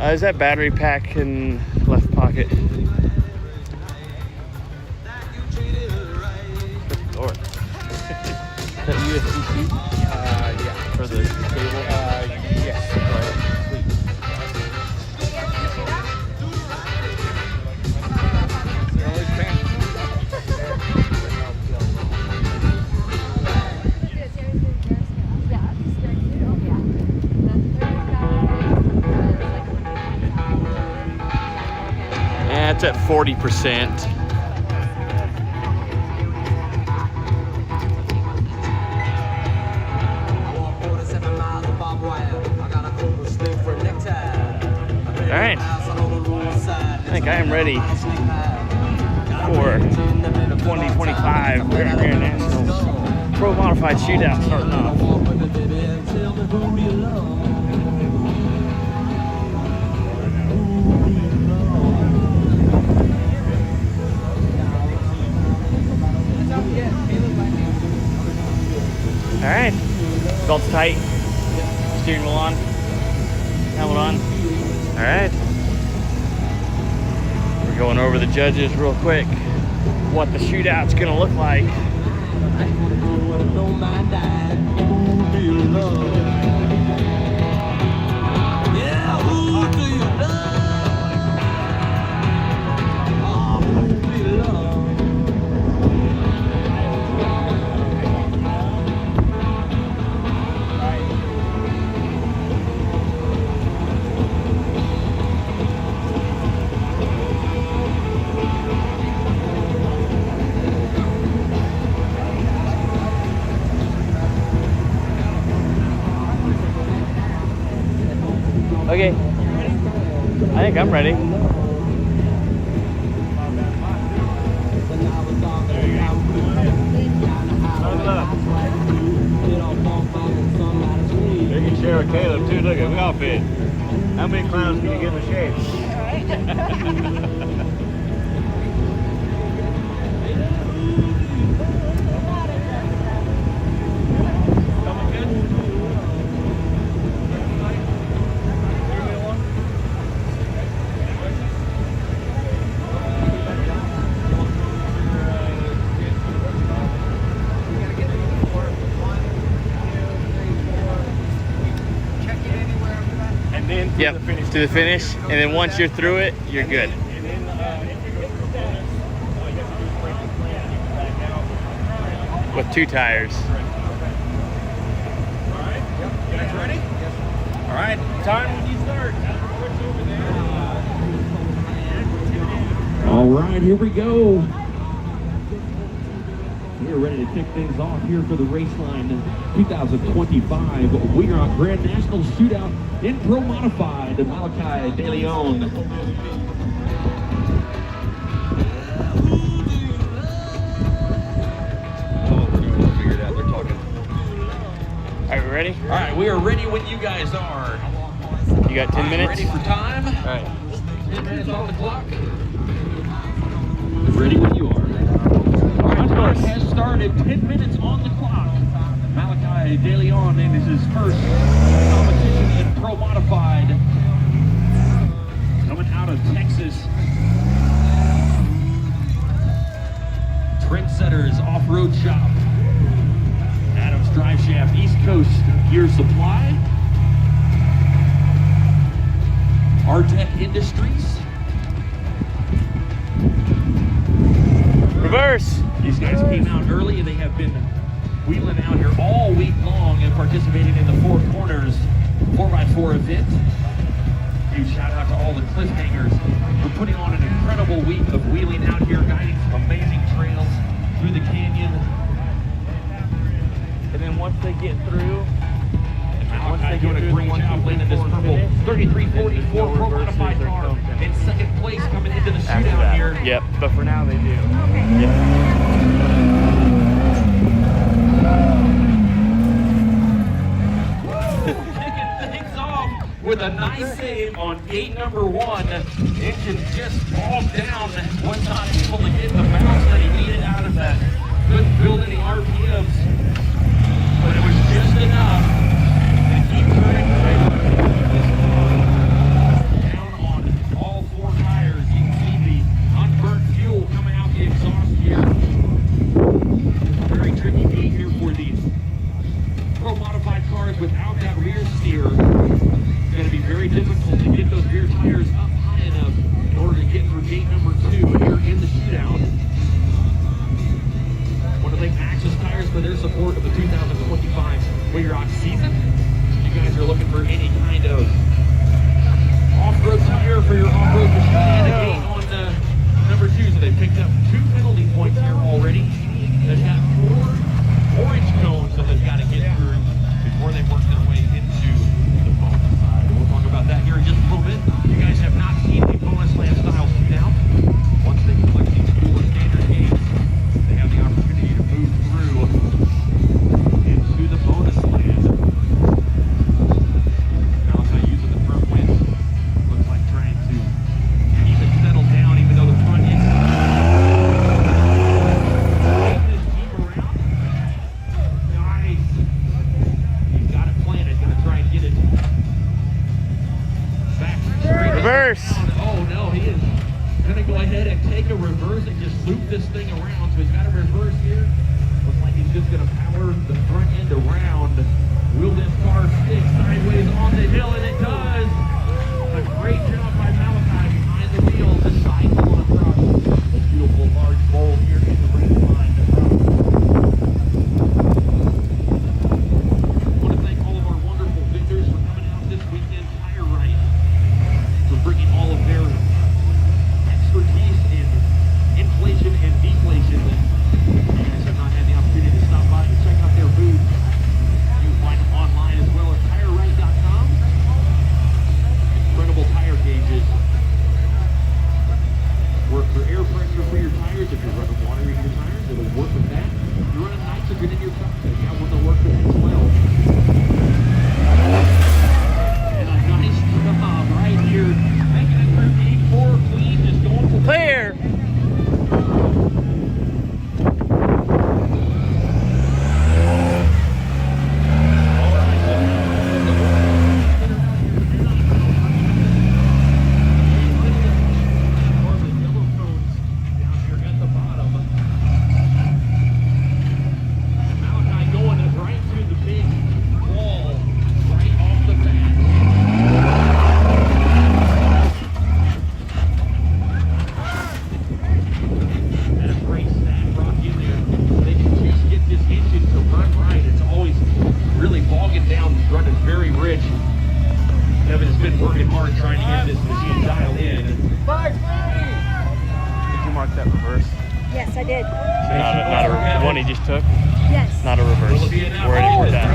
Is that battery pack in left pocket? Good Lord. Is that USB-C? Yeah. For the cable? Yes. Right. Sweet. They're always paying. Yeah, it's at 40%. All right, I think I am ready for 2025 WERock Grand Nationals Pro Modified Shootout starting off. All right, belt's tight, steering wheel on, helmet on. All right, we're going over the judges real quick, what the shootout's gonna look like. Okay, I think I'm ready. You can share with Caleb too. Look at we all fit. How many clowns can you get in the shape? Yep, to the finish, and then once you're through it, you're good. With 2 tires. Ready? All right, time when you start. All right, here we go. We're ready to kick things off here for the Raceline 2025 WERock Grand National Shootout in Pro Modified. Malachi De Leon. All right, we ready? All right, we are ready when you guys are. You got 10 minutes? Ready for time? All right. 10 minutes on the clock. Ready when you are. All right, time has started. 10 minutes on the clock. Malachi De Leon in his first competition in Pro Modified. Coming out of Texas. Trendsetters Off-Road Shop. Adams Drive Shaft East Coast Gear Supply. Artec Industries. Reverse. These guys came out early and they have been wheeling out here all week long and participating in the Four Corners 4x4 event. Huge shout out to all the cliffhangers for putting on an incredible week of wheeling out here, guiding some amazing trails through the canyon. And then once they get through, Malachi doing a great job landing this purple 3344 Pro Modified car in second place coming into the shootout here. Yep, but for now they do. Yep. Kicking things off with a nice save on gate number 1. Engine just bogged down, was not able to get the bounce that he needed out of that. Couldn't build any RPMs, but it was just enough to keep turning down he is going to go ahead and take a reverse and just loop this thing around. So he's got a reverse here. Looks like he's just going to power the front end around. Will this car stick sideways on the hill? And it does. A great job by Malachi behind the wheel. This side going across a beautiful large bowl here in the race line. I want to thank all of our wonderful vendors for coming out this weekend. Tire Right for bringing all of their expertise in inflation and deflation. If you guys have not had the opportunity to stop by and check out their booth, you can find them online as well as TireRight.com. Incredible tire gauges. Work for air pressure for your tires. If you're running water in your tires, it'll work with that. If you're running nitrogen in your tires, you have one to work with that as well. And a nice job right here, making it through P4 clean, just going for Clear. Yes, I did. Not a one he just took. Yes. Not a reverse. Where did he put that?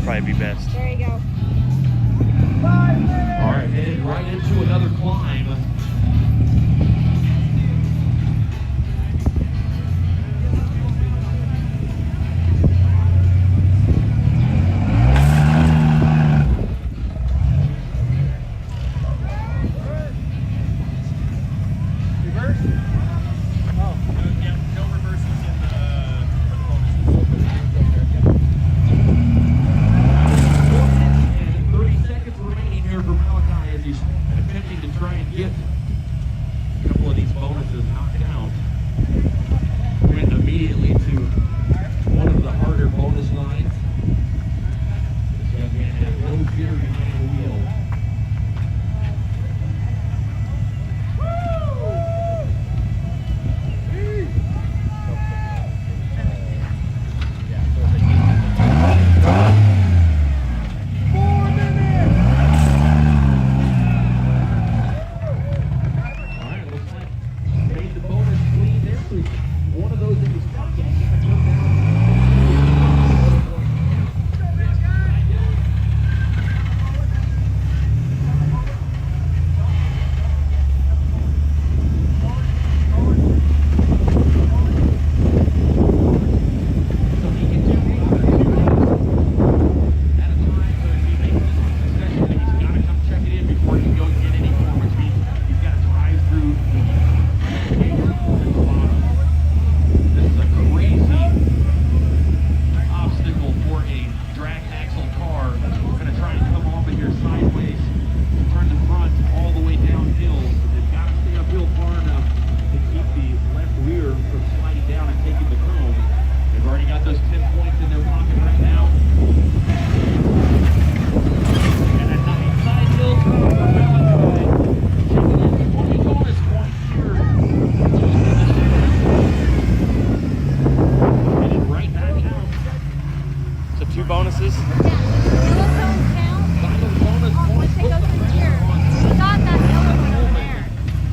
Probably be best. There you go. All right, headed right into another climb.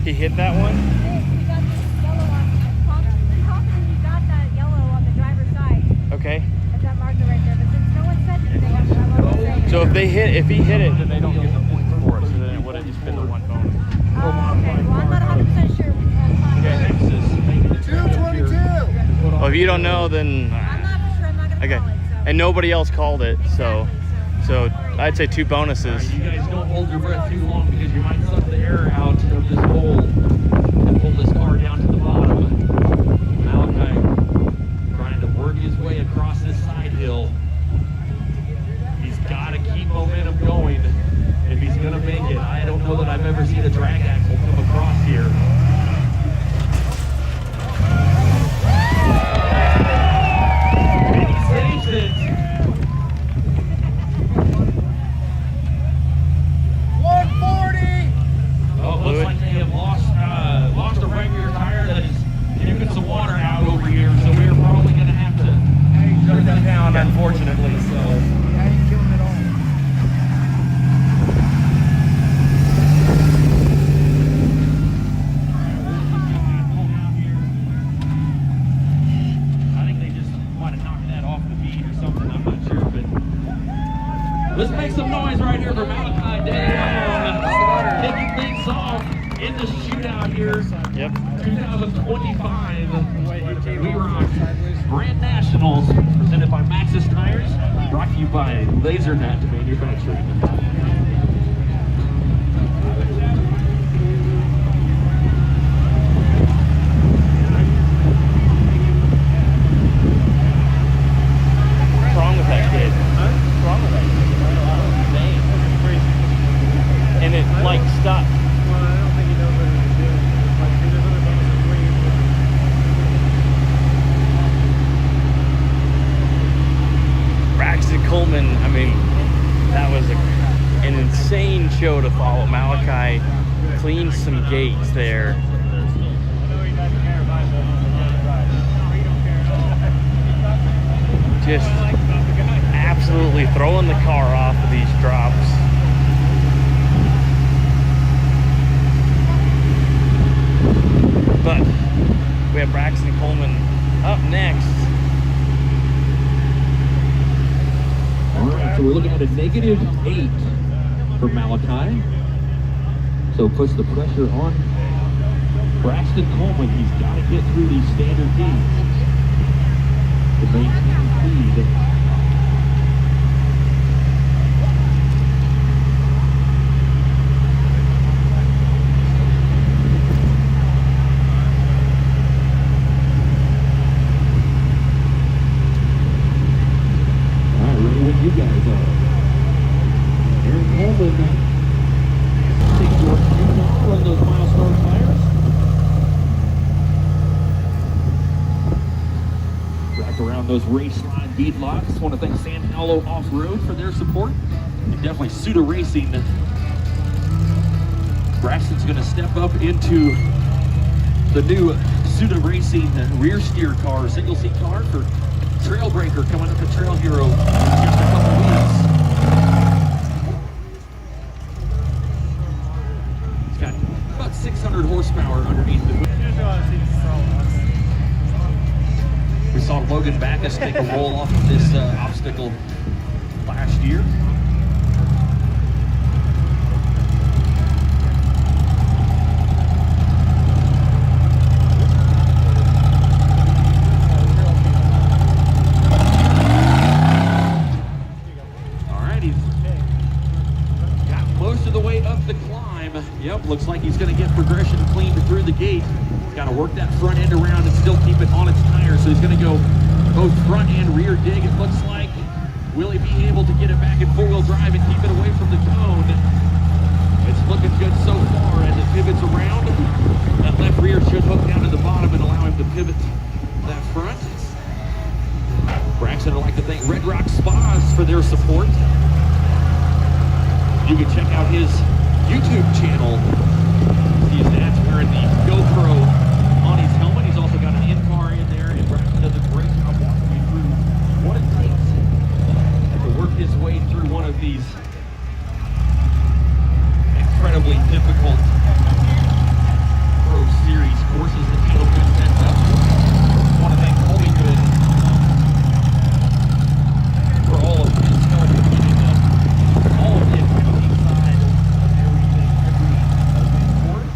He hit that one? You got the yellow on top, and you got that yellow on the driver's side. Okay. At that marker right there. But since no one said anything, I'm not saying. So if he hit it, then they don't get the points for it. So then it would have just been the one bonus. Oh, okay. Well, I'm not 100% sure. Okay. 222. Oh, if you don't know, then I'm not for sure. I'm not gonna okay. call it. So. And nobody else called it, so Exactly, I'd say 2 bonuses. You guys don't hold your breath too long because you might suck the air out of this hole and pull this car down to the bottom. Malachi trying to work his way across this side hill. He's got to keep momentum going if he's going to make it. I don't know that I've ever seen a drag axle come across here. He saves it. 140. Oh, looks like they have lost a regular tire that is keeping some water out over here, so we're probably going to have to shut that down, unfortunately. So. Yeah, he's killing it all. I think they just might have knocked that off the beat or something. I'm not sure, but let's make some noise right here for Malachi Day. Kicking things off in the shootout here. Yep. 2025 WERock Grand Nationals presented by Maxxis Tires, brought to you by LaserNet Manufacturing. What's wrong with that kid? What's wrong with that kid? And it like stopped. Well, I don't think he knows what he's doing. Like, there's other bonuses waiting for him. Braxton Coleman, I mean, that was an insane show to follow. Malachi cleaned some gates there. I know he doesn't care about it, but no, he don't care at all. Just absolutely throwing the car off of these drops. But we have Braxton Coleman up next. All right, so we're looking at a -8 for Malachi. So puts the pressure on Braxton Coleman. He's got to get through these standard heats to maintain speed. All right, ready when you guys are. Aaron Coleman takes your cue on those milestone tires. Wrapped around those race line bead locks. Want to thank San Paulo Off-Road for their support. And definitely ShootOut Racing. Braxton's going to step up into the new ShootOut Racing rear steer car, single seat car for Trailbreaker coming up to Trail Hero in just a couple weeks. It's got about 600 horsepower underneath the hood. Usually I see the solid ones. We saw Logan Backus take a roll off of this obstacle last year. All right, he's got most of the way up the climb. Yep, looks like he's going to get progression cleaned through the gate. He's got to work that front end around and still keep it on its tires. So he's going to go both front and rear dig, it looks like. Will he be able to get it back in four-wheel drive and keep it away from the cone? It's looking good so far as it pivots around. That left rear should hook down to the bottom and allow him to pivot that front. Braxton would like to thank WERock Spas for their support. You can check out his YouTube channel. He's wearing the GoPro on his helmet. He's also got an in-car in there, and Braxton does a great job walking you through what it takes to work his way through one of these incredibly difficult Pro Series courses that Middleton sets up. I want to thank Colby Good for all of his help in getting all of the equipment side of everything, every sport.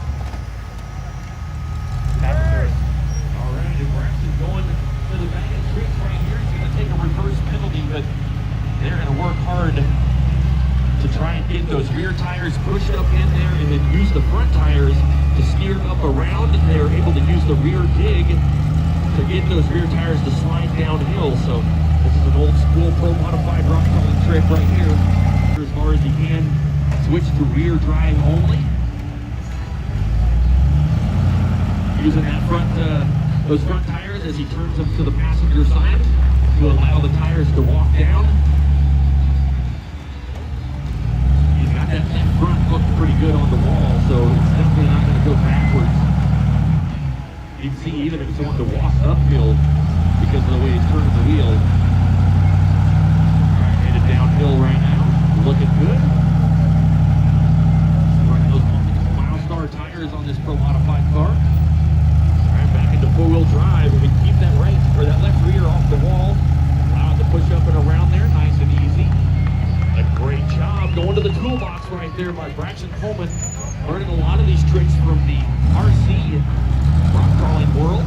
those rear tires pushed up in there and then use the front tires to steer up around. And they're able to use the rear dig to get those rear tires to slide downhill. So this is an old school pro modified rock crawling trick right here. As far as he can switch to rear drive only. Using that those front tires as he turns them to the passenger side to allow the tires to walk down. He's got that front hook pretty good on the wall, so it's definitely not going to go backwards. You can see even if it's going to walk uphill because of the way he's turning the wheel. All right, headed downhill right now, looking good. Running those Milestar tires on this pro modified car. Back into four-wheel drive, and we keep that right or that left rear off the wall. Allow it to push up and around there, nice and easy. A great job going to the toolbox right there by Braxton Coleman. Learning a lot of these tricks from the RC rock crawling world.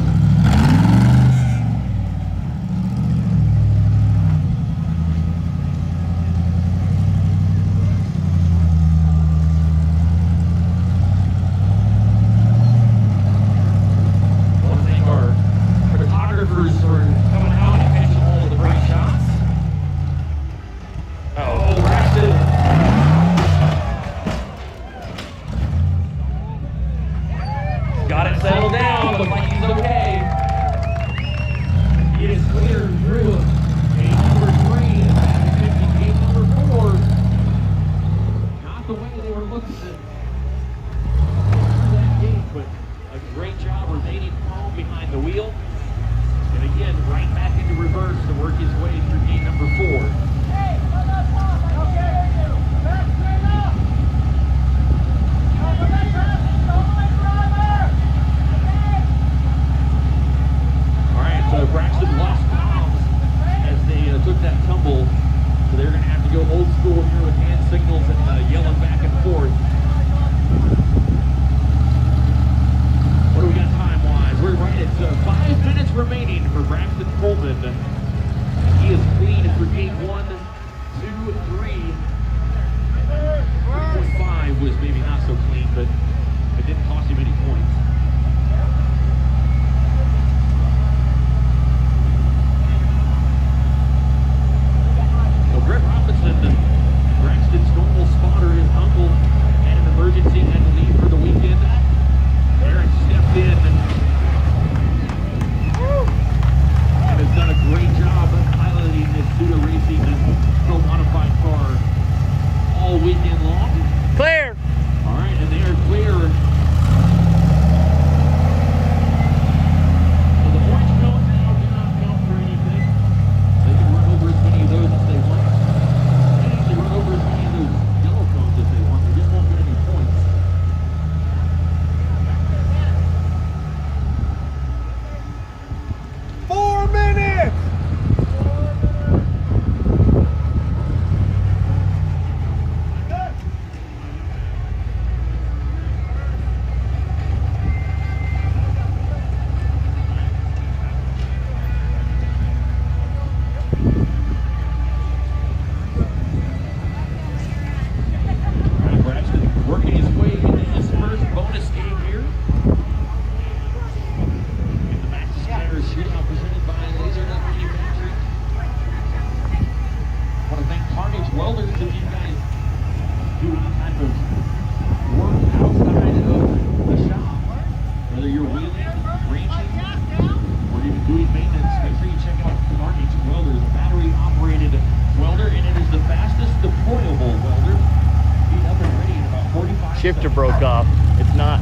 Shifter broke off. It's not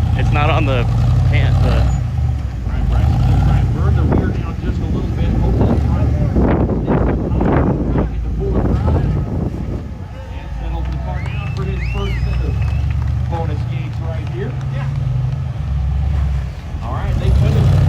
on the pant. Burn the rear down just a little bit. Open the front. Into forward drive. And settles the car down for his first set of bonus gates right here. All right, they finished.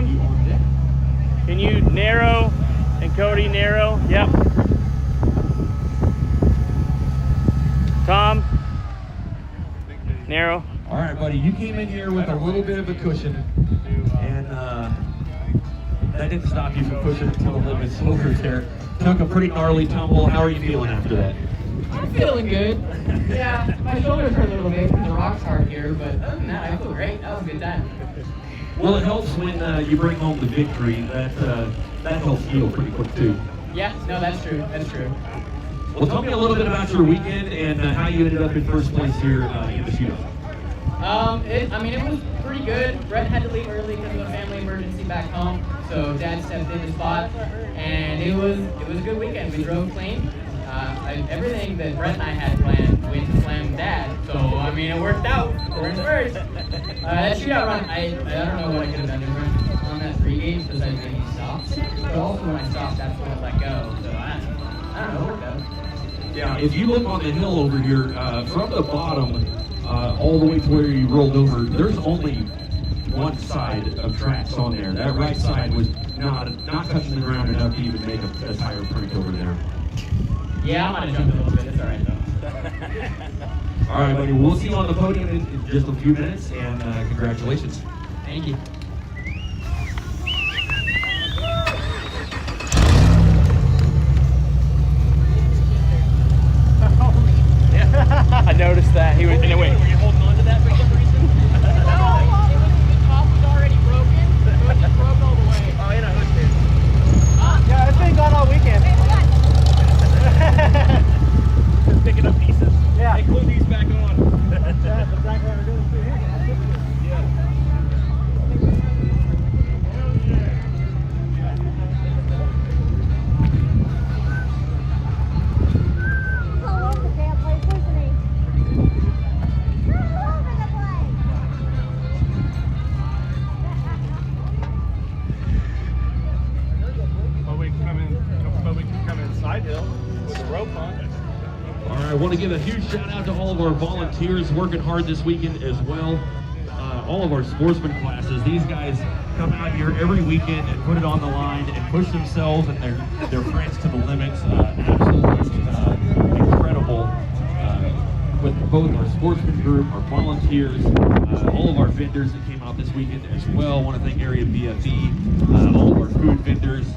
Sam? Can you narrow? And Cody, narrow? Yep. Tom? Narrow. All right, buddy, you came in here with a little bit of a cushion, and that didn't stop you from pushing it to the limits over there. Took a pretty gnarly tumble. How are you feeling after that? I'm feeling good. Yeah, my shoulders hurt a little bit because the rock's hard here, but other than that, I feel great. That was a good time. Well, it helps when you bring home the victory. That helps feel pretty quick too. Yeah, no, that's true. That's true. Well, tell me a little bit about your weekend and how you ended up in first place here in the shootout. It was pretty good. Brett had to leave early because of a family emergency back home, so Dad stepped in his spot, and it was a good weekend. We drove clean. Everything that Brett and I had planned went to slam Dad, so it worked out. We're in first. That shootout run, I don't know what I could have done different on that pregame besides making stops, but also when I stopped, that's when I let go. So I don't know, it worked out. Yeah, if you look on the hill over here, from the bottom all the way to where you rolled over, there's only one side of tracks on there. That right side was not touching the ground enough to even make a tire print over there. Yeah, I might have jumped a little bit. It's all right, though. All right, buddy. We'll see you on the podium in just a few minutes, and congratulations. Thank you. I noticed that. He was, wait. Were you holding on to that for some reason? The top was already broken, so it just broke all the way. Oh, you know, who's this? Yeah, it's been gone all weekend. Just picking up pieces. Yeah. Hey, glue these back on. He's all over the damn place, isn't he? You're all over the place. But we can come in side hill with a rope on. All right, I want to give a huge shout out to all of our volunteers working hard this weekend as well. All of our sportsman classes. These guys come out here every weekend and put it on the line and push themselves and their friends to the limits. Absolutely incredible. With both our sportsman group, our volunteers, all of our vendors that came out this weekend as well. I want to thank Area BFE, all of our food vendors.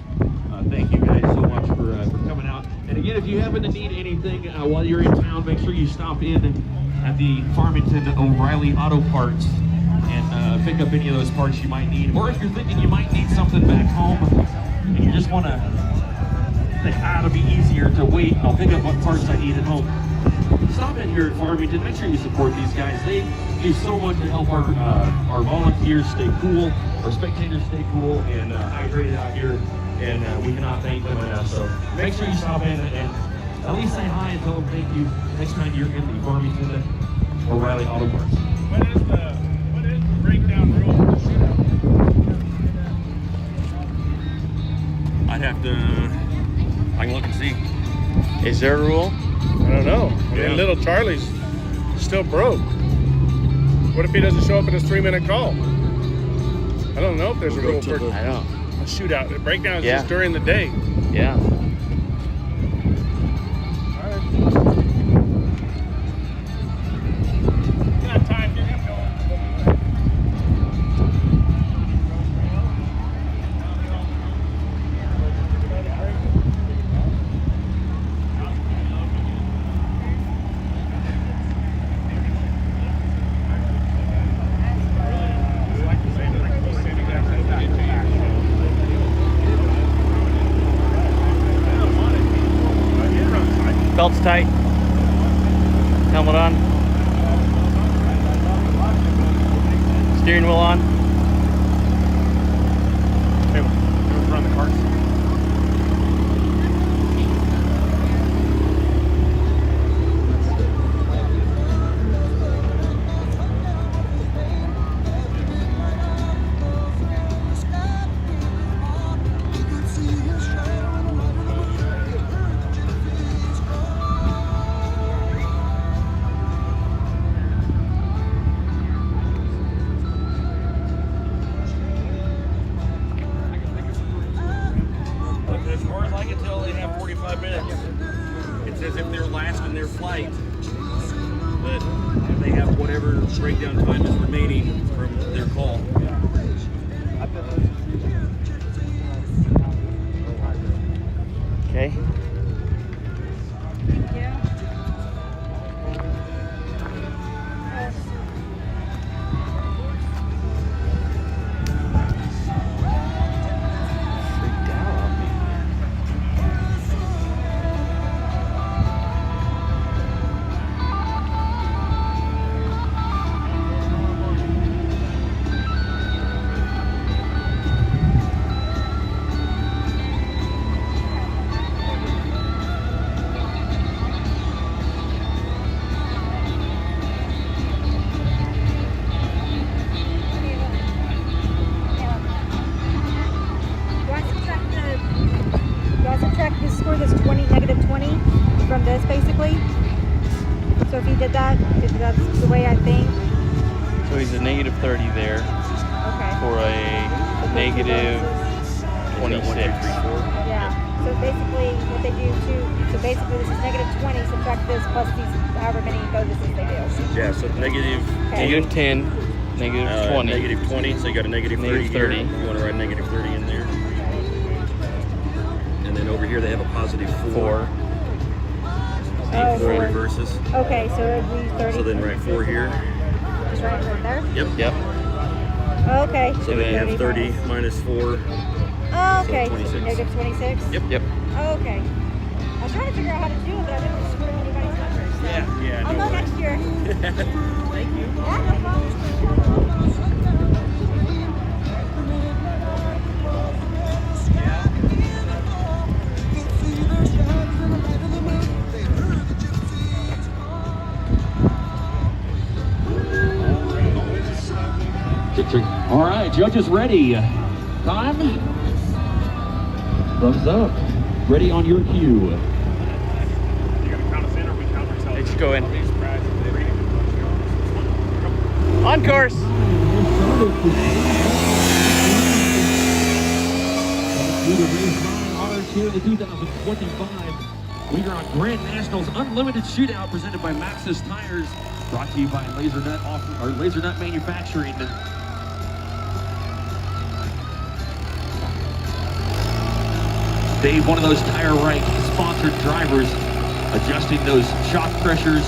Thank you guys so much for coming out. And again, if you happen to need anything while you're in town, make sure you stop in at the Farmington O'Reilly Auto Parts and pick up any of those parts you might need. Or if you're thinking you might need something back home and you just want to think, it'll be easier to wait, I'll pick up what parts I need at home. Stop in here at Farmington. Make sure you support these guys. They do so much to help our volunteers stay cool, our spectators stay cool and hydrated out here. And we cannot thank them enough. So make sure you stop in and at least say hi and tell them thank you next time you're in the Farmington O'Reilly Auto Parts. What is the breakdown rule of the shootout? I'd have to, I can look and see. Is there a rule? I don't know. Little Charlie's still broke. What if he doesn't show up in his 3-minute call? I don't know if there's a rule for I don't. a shootout. The breakdown is Yeah. just during the day. Yeah. You got time, you're gonna go. Belt's tight. Helmet on. Steering wheel on. Hey, let's run the carts. as if they're last in their flight, but they have whatever breakdown time is remaining from their call. Okay. Thank you. Freaked out on me. Do I subtract his score, this negative 20 from this basically? So if he did that, if that's the way I think, So he's a negative 30 there okay. for a negative 26. Yeah. So basically what they do too, so basically this is negative 20, subtract this plus these however many bonuses they do. Yeah, so negative Okay. Negative 10, negative 20. Negative 20, so you got a negative 30 Negative 30. here. You want to write negative 30 in there. And then over here they have a positive 4. Oh, 4 4. reverses. Okay, so it would be 30. So then write 4 here. Just write it right there? Yep. Yep. Okay. So then you have 30 minus 4. Oh, okay. So 26. Negative 26? Yep. Yep. Okay. I was trying to figure out how to do it, but I didn't screw anybody's numbers. So Yeah, I'll no go worries. next year. Thank you. Yeah, no problem. All right, judges ready. Time. Thumbs up. Ready on your cue. You gonna count us in or we count ourselves? Let's go in. Please, Brad. On course. Here in the 2025 We are on Grand Nationals Unlimited Shootout presented by Maxxis Tires, brought to you by Laser Nut Manufacturing. Dave, one of those Tire Right sponsored drivers, adjusting those shock pressures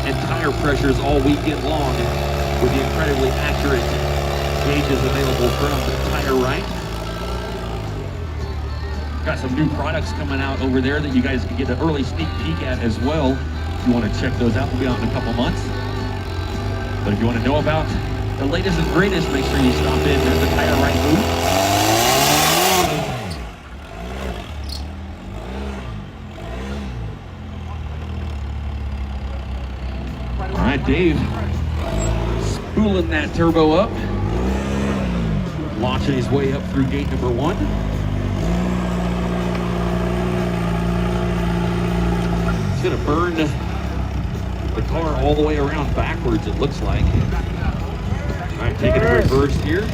and tire pressures all weekend long with the incredibly accurate gauges available from Tire Right. Got some new products coming out over there that you guys can get an early sneak peek at as well. If you want to check those out, they'll be out in a couple months. But if you want to know about the latest and greatest, make sure you stop in at the Tire Right booth. All right, Dave, spooling that turbo up, launching his way up through gate number 1. He's gonna burn the car all the way around backwards, it looks like. All right, taking a reverse here.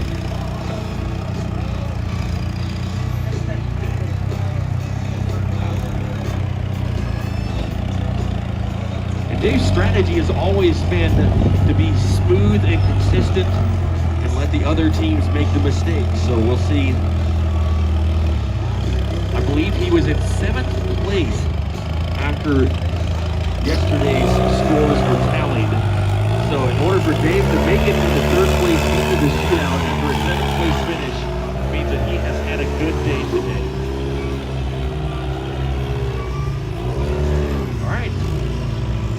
Dave's strategy has always been to be smooth and consistent and let the other teams make the mistakes. So we'll see. I believe he was in 7th place after yesterday's scores were tallied. So in order for Dave to make it into 3rd place into the shootout after a 7th place finish means that he has had a good day today.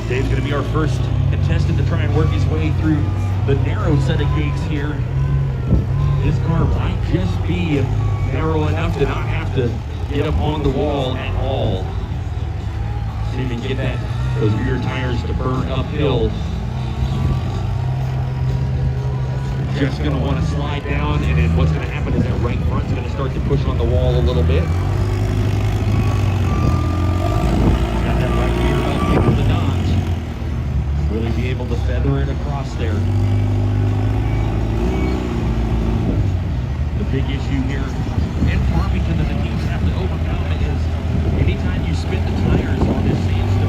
Dave's going to be our first contestant to try and work his way through the narrow set of gates here. This car might just be narrow enough to not have to get up on the wall at all. See if we can get those rear tires to burn uphill. Just going to want to slide down, and then what's going to happen is that right front's going to start to push on the wall a little bit. Got that right rear up for the Dodge. Really be able to feather it across there. The big issue here in Farmington that the teams have to overcome is anytime you spin the tires on this sandstone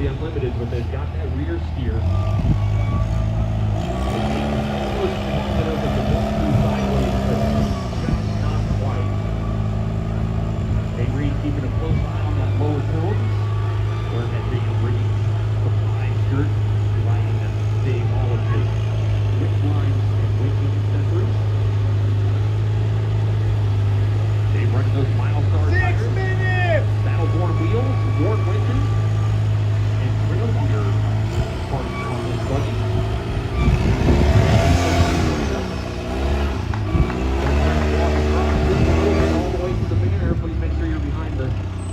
the Unlimited, but they've got that rear steer. Keeping a close eye on that lower cone, where that big rigging supply shirt, providing Dave all of his wick lines and wicking accessories. Dave running those Milestar tires, 6 minutes! Battleborn wheels, Ward winches, and Trail Gear parts on this buggy. All the way to the banner, please make sure you're behind the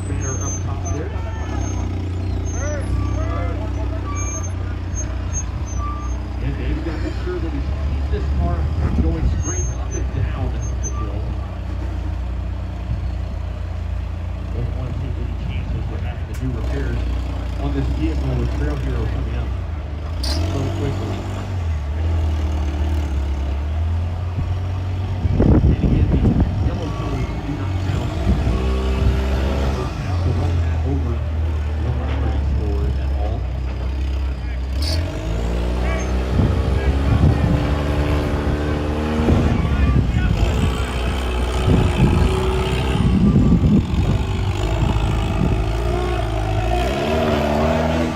banner up top there. And Dave's got to make sure that he keeps this car going straight up and down the hill. Doesn't want to take any chances with having to do repairs on this vehicle with Trail Hero coming up so quickly. And again, the yellow cones do not count. So running that over the operating score at all.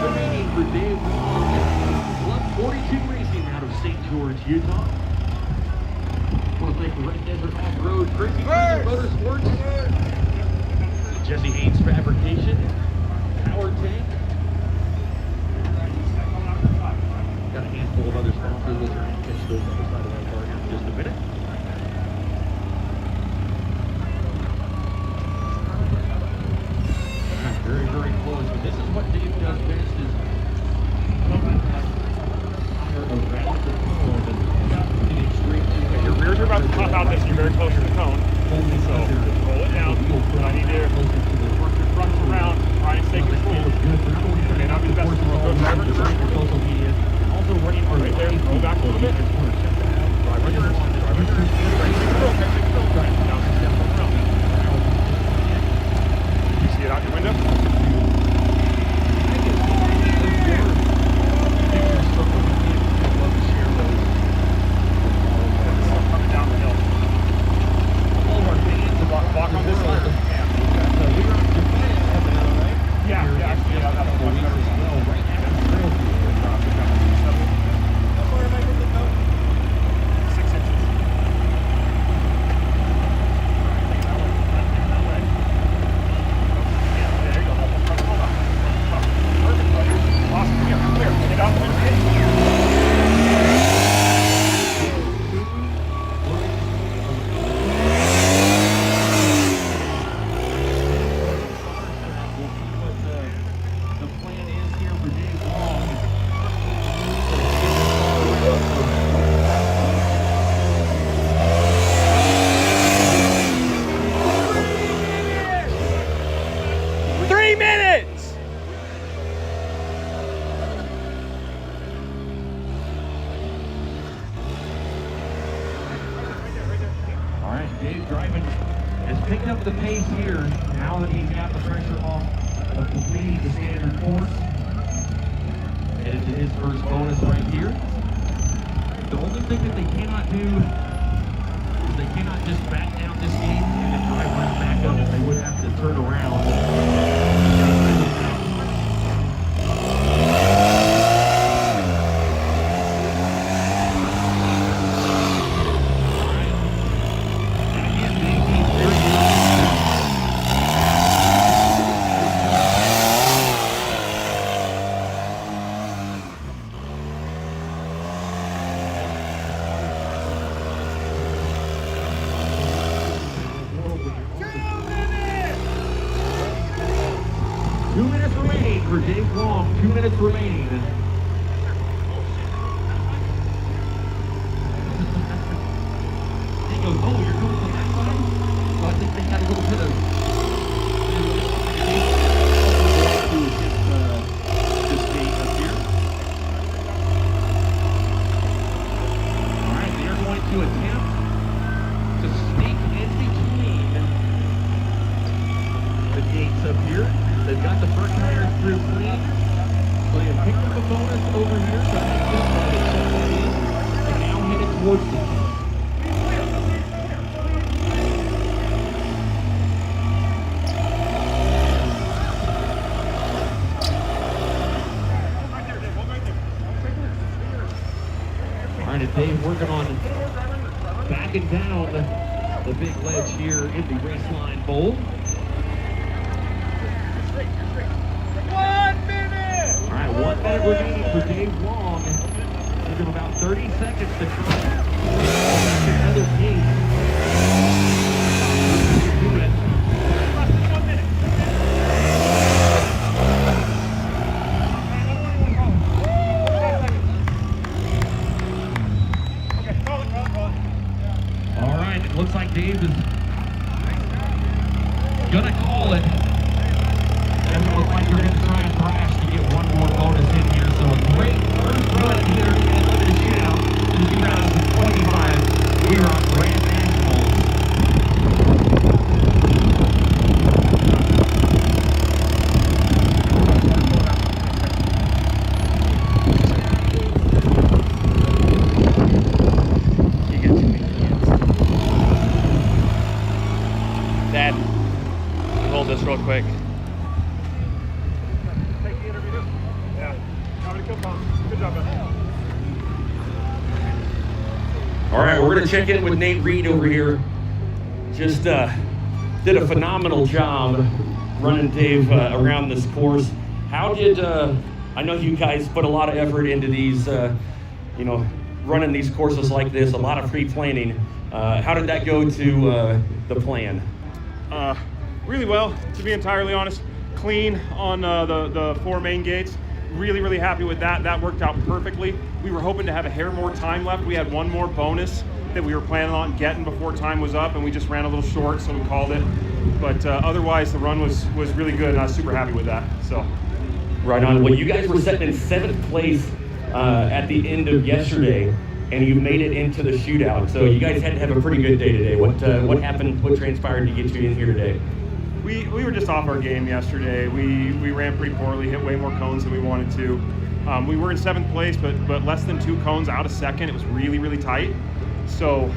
Remaining for Dave Long, Club 42 Racing out of St. George, Utah. I want to thank the Red Desert Off-Road Crazy Cruiser Motorsports, Jesse Haynes Fabrication, Power Tank. Got a handful of other sponsors. We'll try and catch those on the side of that car here in just a minute. Very, very close. But this is what Dave does best is coming around the cone and getting straight to it. Your rears are about to pop out this, you're very close to the cone. So roll it down. But I need to work your front around, try and stay controlled. Okay, not be the best in the world. Go driver to right. social media. Also running our Right there, go back a little bit. Drive reverse. You see it out your window? Coming down the hill. All of our fans Walk on this side. Yeah, actually, yeah, that was much better. right now. 6 inches. Yeah, there you go. Hold on. Perfect, buddy. Awesome. Yeah, clear. Get out the way. The plan is here for Dave Long. 3 minutes! All right, Dave driving is picking up the pace here now that he's got the pressure off of completing the standard course. Headed to his first bonus right here. The only thing that they cannot do is they cannot just back down this game and then drive right back up. They would have to turn around. For Dave Long, 2 minutes remaining. He goes, oh, you're going to the next one? So I think they had a little bit of this gate up here. All right, they are going to attempt to sneak in between the gates up here. They've got the front tires through clean. the big ledge here in the Raceline Bowl. 1 minute! All right, 1 minute remaining for Dave Long. Took him about 30 seconds to try another gate. Do it. 1 minute. Okay, call it. All right, it looks like Dave is gonna call it. Doesn't look like you're gonna try and crash to get one more bonus in here. So a great first run here in a limited shootout in 2025. WERock Grand Nationals. You get too many hands. Dad, hold this real quick. Take the interview. Yeah. Good job, man. All right, we're going to check in with Nate Reed over here. Just did a phenomenal job running Dave around this course. How did, I know you guys put a lot of effort into these, running these courses like this, a lot of pre-planning. How did that go to the plan? Really well, to be entirely honest. Clean on the 4 main gates. Really happy with that. That worked out perfectly. We were hoping to have a hair more time left. We had one more bonus that we were planning on getting before time was up, and we just ran a little short, so we called it. But otherwise, the run was really good, and I was super happy with that. So, Right on. Well, you guys were sitting in 7th place at the end of yesterday, and you made it into the shootout. So you guys had to have a pretty good day today. What happened? What transpired to get you in here today? we were just off our game yesterday. We ran pretty poorly, hit way more cones than we wanted to. We were in 7th place, but less than 2 cones out of 2nd. It was really tight. So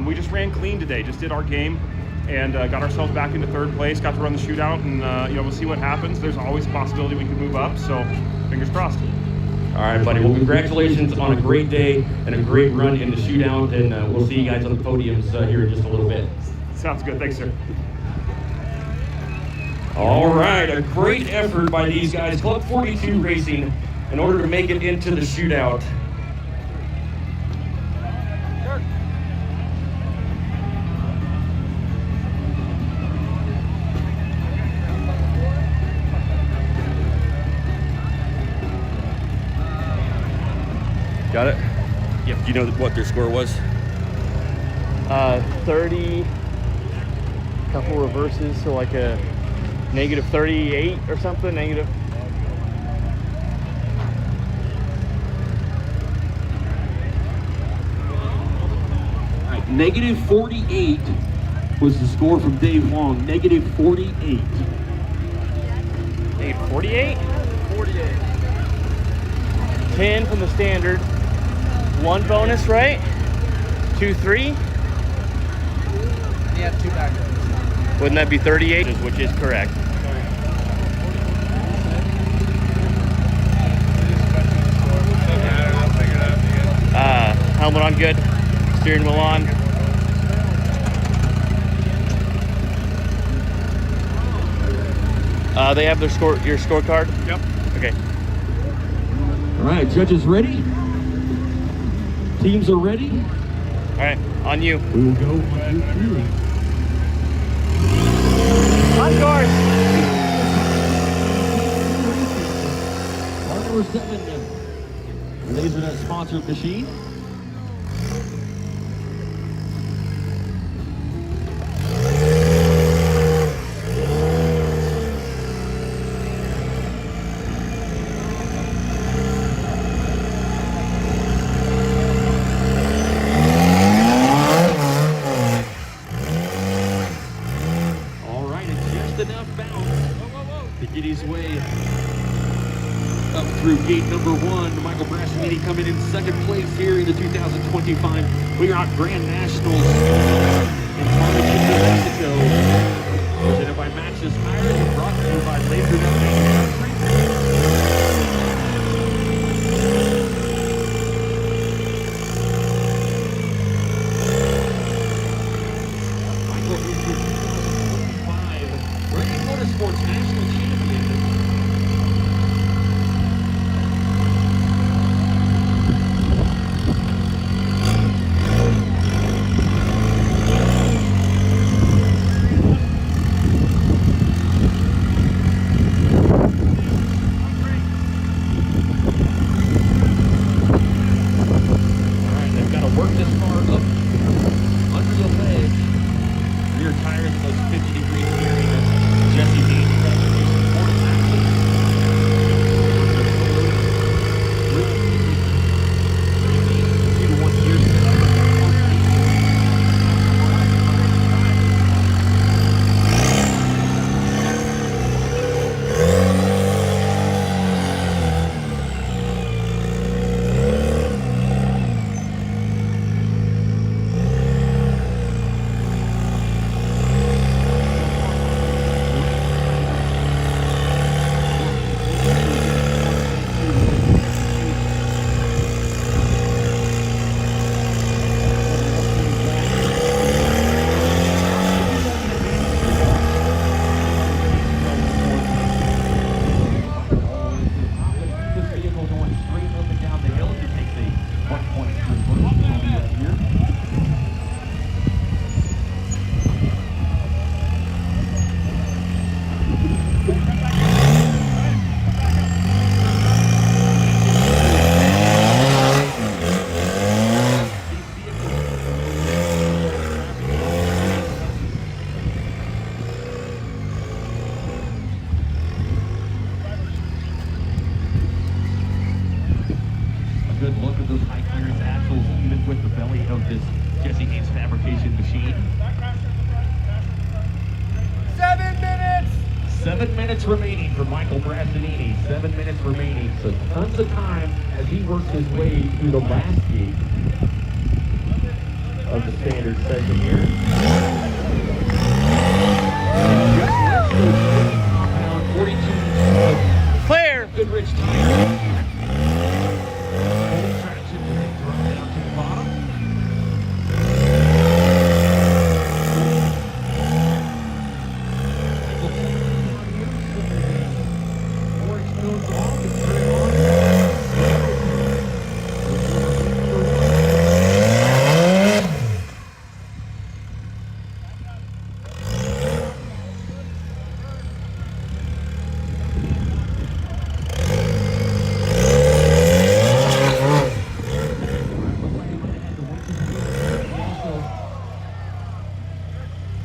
we just ran clean today, just did our game, and got ourselves back into 3rd place, got to run the shootout, and we'll see what happens. There's always a possibility we can move up, so fingers crossed. All right, buddy. Well, congratulations on a great day and a great run in the shootout, and we'll see you guys on the podiums here in just a little bit. Sounds good. Thanks, sir. All right, a great effort by these guys. Club 42 Racing in order to make it into the shootout. Got it? Yep. Do you know what their score was? 30, couple reverses, so like a negative 38 or something, negative. All right, negative 48 was the score from Dave Long. Negative 48. Negative 48? 48. 10 from the standard. 1 bonus, right? 2, 3? Yeah, 2 back rows. Wouldn't that be 38? Which is correct. Helmet on good. Steering wheel on. They have their your scorecard? Yep. Okay. All right, judges ready? Teams are ready? All right, on you. We will go 1, 2, 3. On course. Car number 7, LaserNet sponsored machine. Through gate number 1, Michael Brascianini coming in 2nd place here in the 2025 WERock Grand Nationals in Farmington, New Mexico. Presented by Matches Tires and brought to you by LaserNet Manufacturing. Motorsports national champion. Work this car up under the ledge. Rear tires about 50 degrees steering. Jesse Dean, congratulations. Ford athlete. See the 1 year. Good look at those high clearance axles, even with the belly of this Jesse Haynes fabrication machine. 7 minutes! 7 minutes remaining for Michael Brassanini. 7 minutes remaining. So tons of time as he works his way through the last gate of the standard session here. Compound 42. Clear. Goodrich tire. Full traction as they drop down to the bottom. Orange nose off and turn on.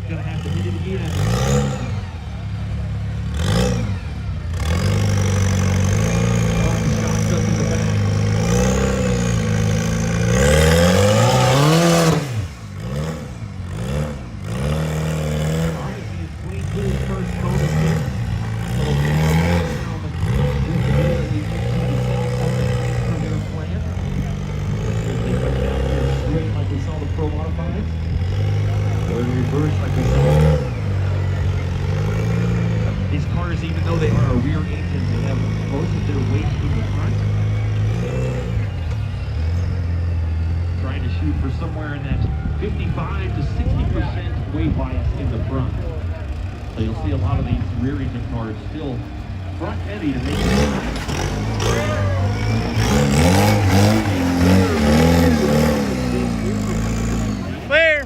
Gonna have to hit it again. Shots up in the back. Alright, he is clean through his first bonus hit. Like we saw the Pro Modifieds. Or in reverse like we saw. These cars, even though they are a rear engine, they have most of their weight in the front. Trying to shoot for somewhere in that 55 to 60% weight bias in the front. So you'll see a lot of these rear engine cars still front heavy to make it. Clear.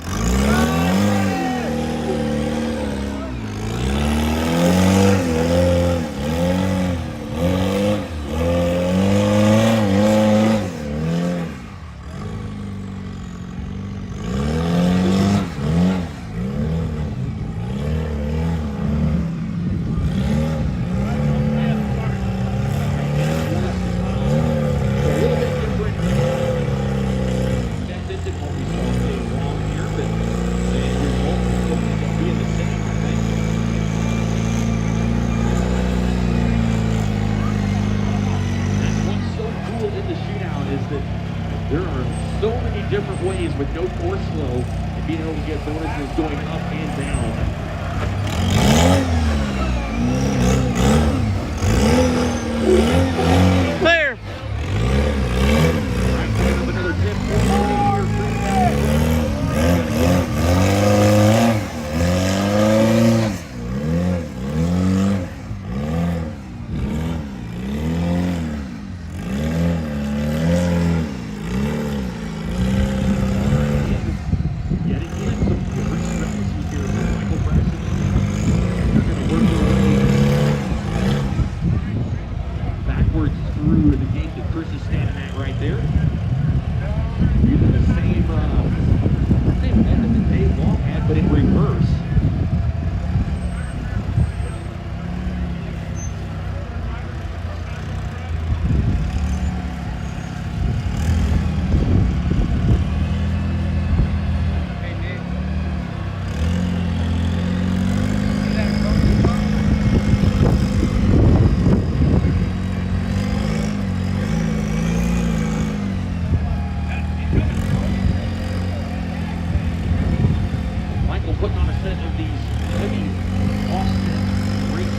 There are so many different ways with no force flow and being able to get bonuses going up and down. Clear. Another 10 points here. reverse. Michael putting on a set of these heavy offset race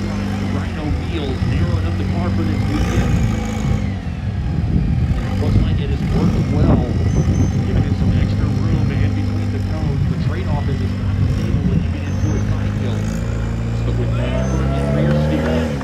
Rhino wheels, narrowing up the car for this weekend. Looks like it has worked well, giving it some extra room in between the cones. The trade-off is it's not stable when you get into a side hill. But with maneuver and rear steering,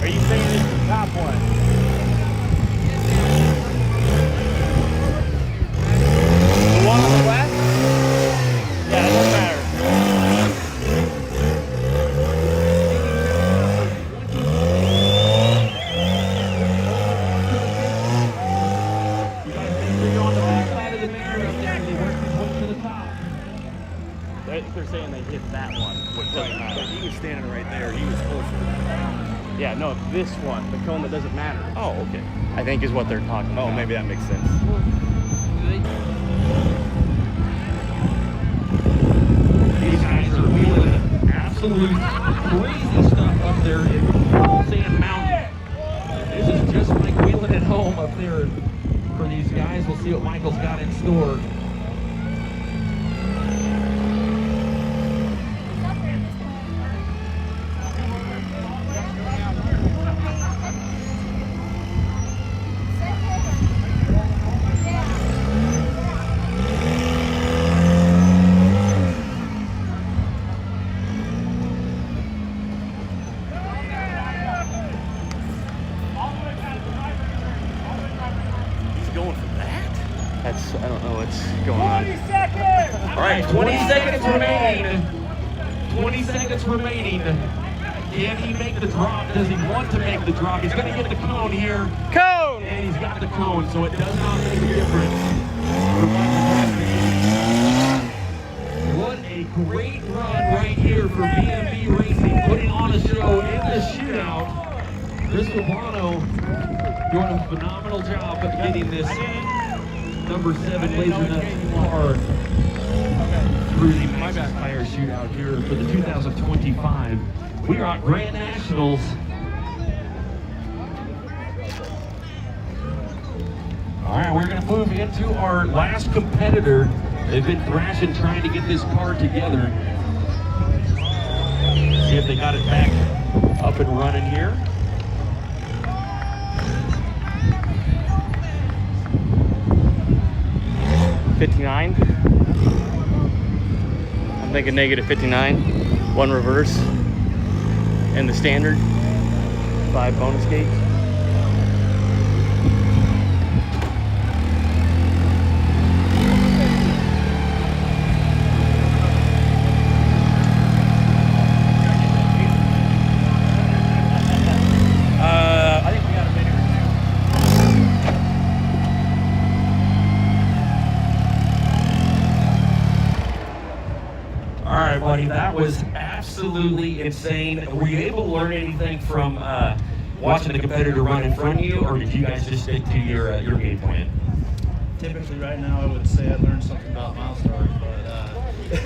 Are you saying it's the top one? The one on the left? Yeah, it doesn't matter. you're on the back side of the mirror up there, they work their way to the top. They're saying they hit that one, which doesn't But matter. he was standing right there. He was closer. Yeah, no, this one, the cone that doesn't matter, Oh, okay. I think is what they're talking about. Oh, maybe that makes sense. These guys are wheeling absolute crazy stuff up there in Sand Mountain. This is just like wheeling at home up there for these guys. We'll see what Michael's got in store. He's going for that? I don't know what's going on. All right, 20 seconds remaining. 20 seconds remaining. Can he make the drop? Does he want to make the drop? He's going to get the cone here. Cone! And he's got the cone, so it does not make a difference. What a great run right here for B&B Racing, putting on a show in the shootout. Chris Labano doing a phenomenal job of getting this number 7 Laser Nuts car through the Maxxis Tire shootout here for the 2025 WERock Grand Nationals. All right, we're going to move into our last competitor. They've been thrashing trying to get this car together. See if they got it back up and running here. $59. I'm thinking negative 59. 1 reverse. And the standard. 5 bonus gates. I think we got a minute or two. All right, buddy, that was absolutely insane. Were you able to learn anything from watching the competitor run in front of you, or did you guys just stick to your game plan? Typically, right now, I would say I learned something about Milestars, but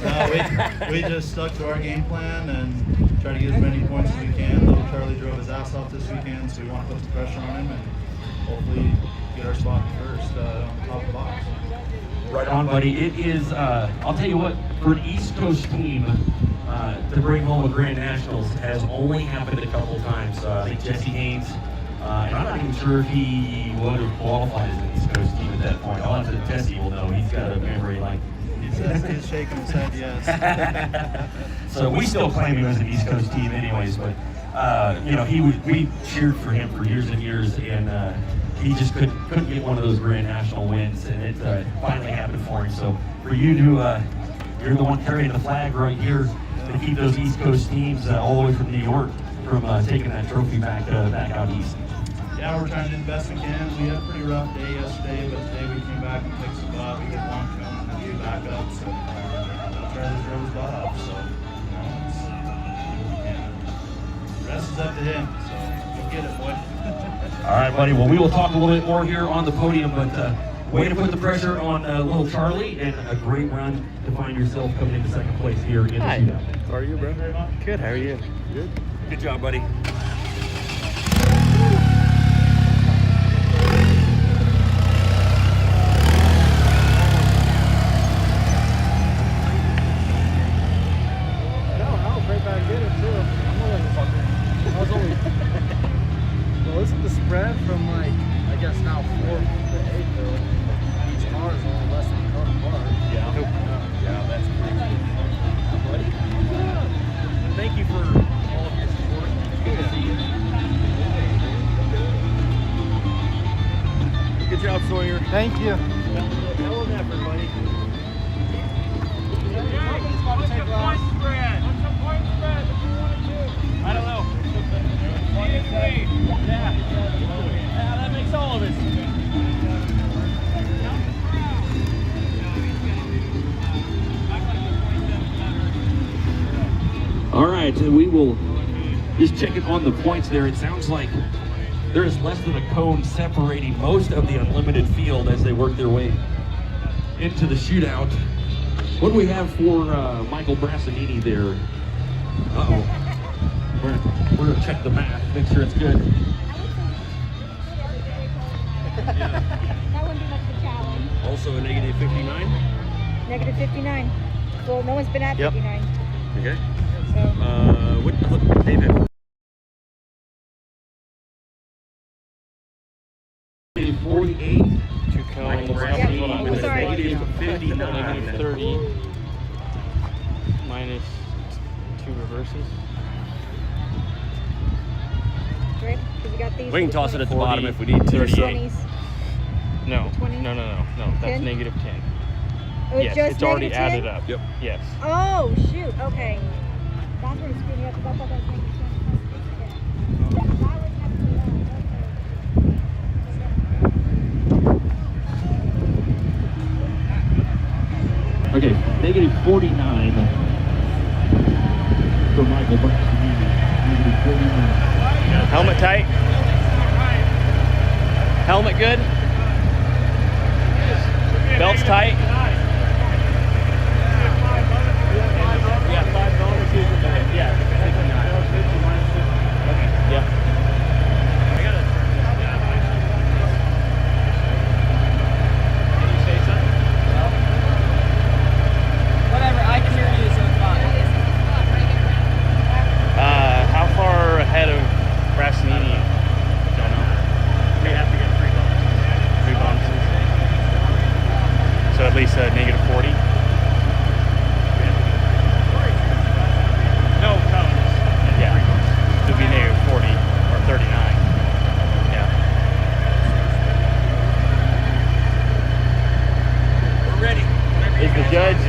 no, we just stuck to our game plan and tried to get as many points as we can. Little Charlie drove his ass off this weekend, so we want to put the pressure on him and hopefully get our spot first on top of the box. Right on, buddy. It is, I'll tell you what, for an East Coast team to bring home a Grand Nationals has only happened a couple times. I think Jesse Haynes, and I'm not even sure if he would have qualified as an East Coast team at that point. I'll have to, Jesse will know. He's got a memory like... He's shaking his head, yes. So we still claim him as an East Coast team anyways, but you know, we cheered for him for years and years, and he just couldn't get one of those Grand National wins, and it finally happened for him. So for you to, you're the one carrying the flag right here to keep those East Coast teams all the way from New York from taking that trophy back out east. Yeah, we're trying to do the best we can. We had a pretty rough day yesterday, but today we came back and fixed the spot. We did one cone and 2 backups, and Charlie drove his butt off. So, you know, it's, the rest is up to him. So, go get it, boy. All right, buddy. Well, we will talk a little bit more here on the podium, but way to put the pressure on little Charlie, and a great run to find yourself coming into second place here in the shootout. How are you, bro? Good, how are you? Good. Good job, buddy. Well, isn't the spread from like, I guess now 4th to 8th, though, each car is only less than a car apart. Yeah. Yeah, that's crazy. Buddy. Thank you for all of your support. Good to see you. Good job, Sawyer. Thank you. Hell of an effort, buddy. I don't know. Yeah, that makes all of it. All right, and we will just check it on the points there. It sounds like there is less than a cone separating most of the unlimited field as they work their way into the shootout. What do we have for Michael Brassanini there? Uh-oh. We're gonna check the math, make sure it's good. That wouldn't be much of a challenge. Also a negative 59. Negative 59. Well, no one's been at 59. Okay. So. What, David? Negative 48. 2 cones. Michael Brassanini Yeah, with a sorry. negative 59. Negative 30. Minus 2 reverses. Right? Because you got these. We can toss it at the bottom if we need to. 38. 20s. No. 20? No. That's 10? negative 10. Oh, Yes, just it's already negative 10? added up. Yep. Yes. Oh, shoot. Okay. That's where it's screwing me up because I thought that was negative 10. That was negative 10. Okay, negative 49 for Michael Brassanini. Negative 49. Helmet tight? Helmet good? Belts tight? Yeah, 5 bonuses. Yeah, 59. Okay, yeah. Can you say something? Whatever, I can hear you, so it's fine. How far ahead of Brassanini? Don't know. We have to get 3 bonuses. 3 bonuses. So at least negative 40. No cones. Yeah. It would be negative 40 or 39. Yeah. We're ready. Is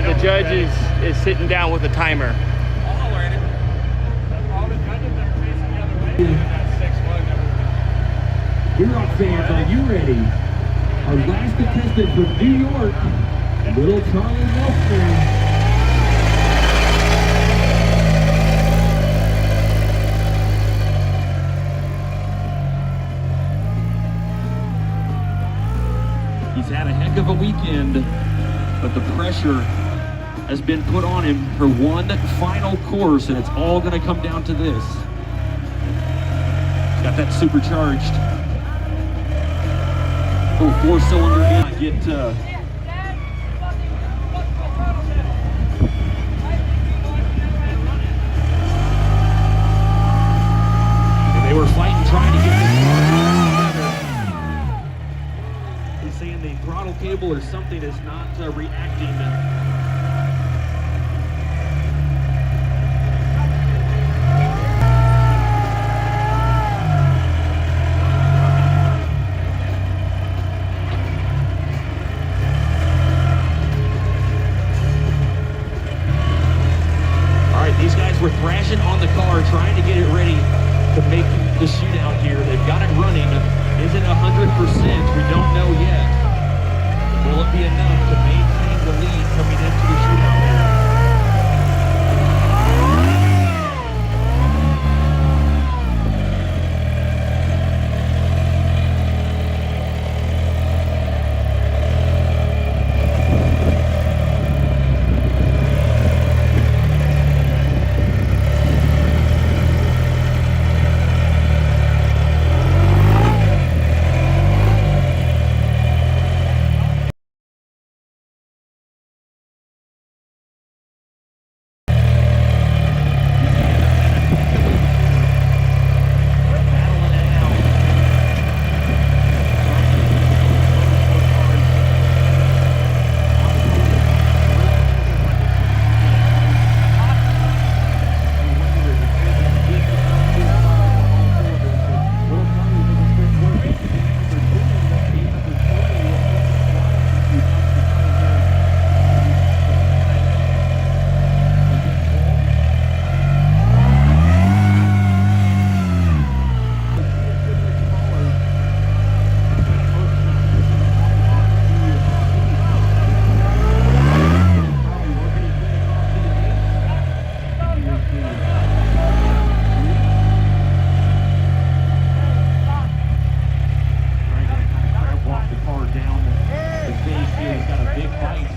the judge is sitting down with a timer. I'll holler at it. WERock fans, are you ready? Our last contestant from New York, little Charlie Wolfman. He's had a heck of a weekend, but the pressure has been put on him for one final course, and it's all going to come down to this. He's got that supercharged little 4-cylinder engine. Get acting. All right, these guys were thrashing on the car, trying to get it ready to make the shootout here. They've got it running. Is it 100%? We don't know yet. Will it be enough to maintain the lead coming into the shootout here?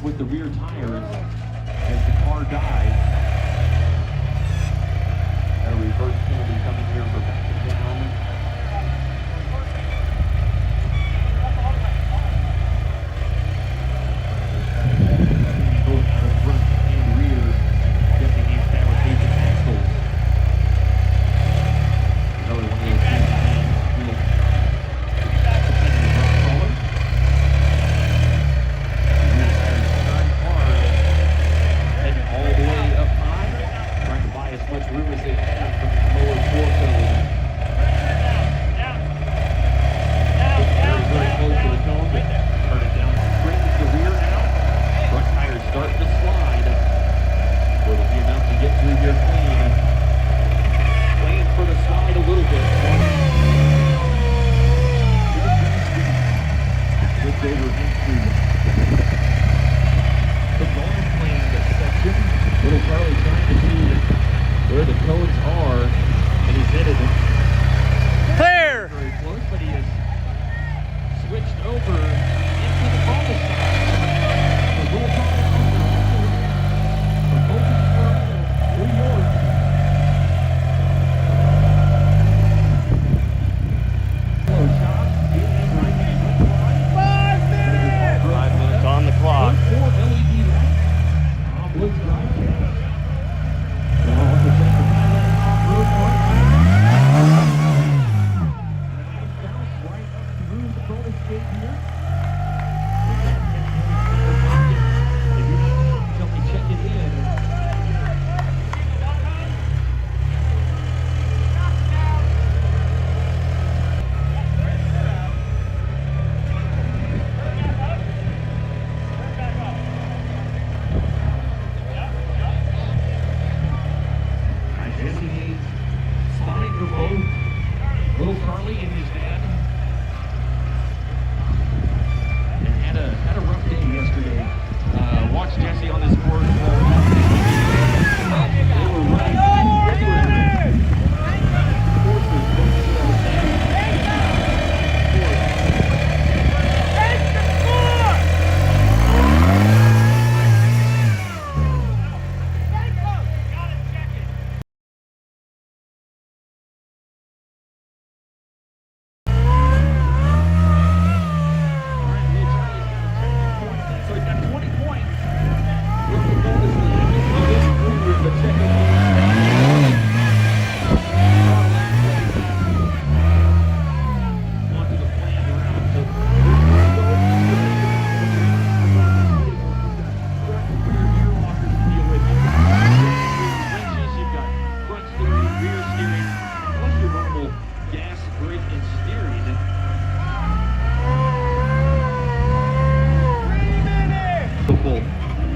With the rear tires as the car dies. Got a reverse penalty coming here for backing down. Both the front and rear, guessing these fabrication axles. Another one of those all the way up high, trying to buy as much room as they can from the lower torque.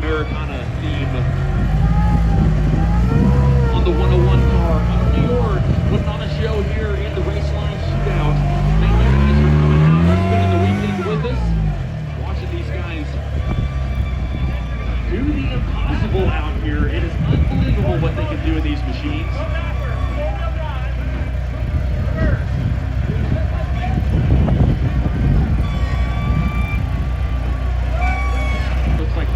Americana theme on the 101 car out of New York, putting on a show here in the Raceline Shootout. Thank you guys for coming out and spending the weekend with us, watching these guys do the impossible out here. It is unbelievable what they can do with these machines. Looks like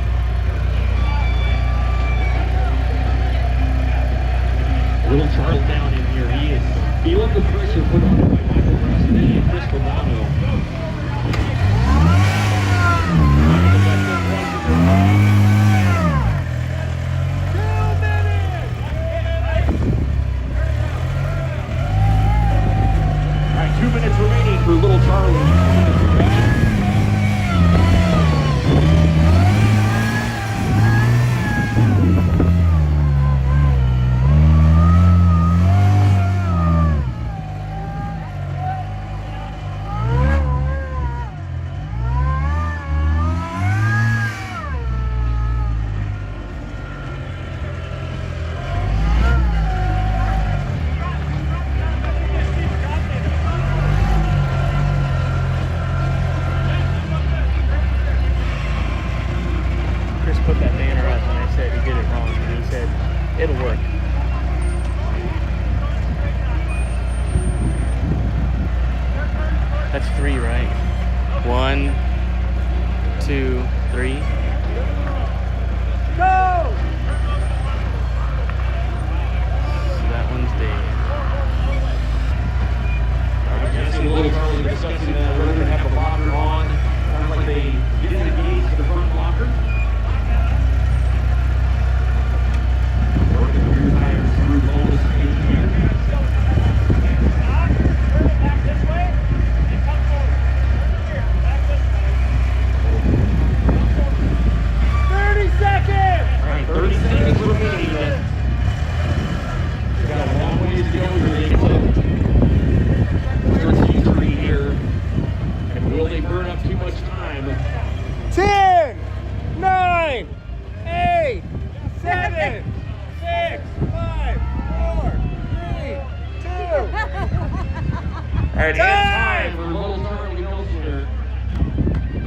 little Charles down in here. He is feeling the pressure put on him by Michael Brassetti and Chris Romano. All right, 2 minutes remaining for little Charlie. Chris put that banner up and I said he did it wrong. And he said, it'll work. That's 3, right? 1, 2, 3. Go! So that one's dead. Jesse and little Charlie discussing whether to have a blocker on. Sounds like they didn't engage the front blocker. Working the rear tires through the oldest stage here. Back this way and come forward. Here, back this way. 30 seconds! All right, 30 seconds remaining. We've got a long ways to go here. They get to Q3 here. And will they burn up too much time? 10, 9, 8, 7, 6, 5, 4, 3, 2. All right, it's time for little Charlie Nelson.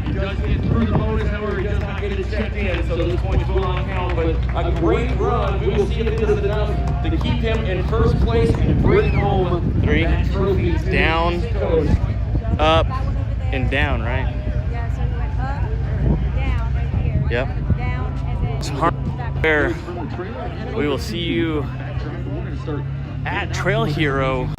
He does get through the bonus, however, he does not get it checked in, so those points will not count. But a great run. We will see if this is enough to keep him in first place and bring home 3, that trophy to down, the East Coast. up, and down, right? Yeah, so we went up, down right here. Yep. Down and then So where we will see you We're going to start at Trail Hero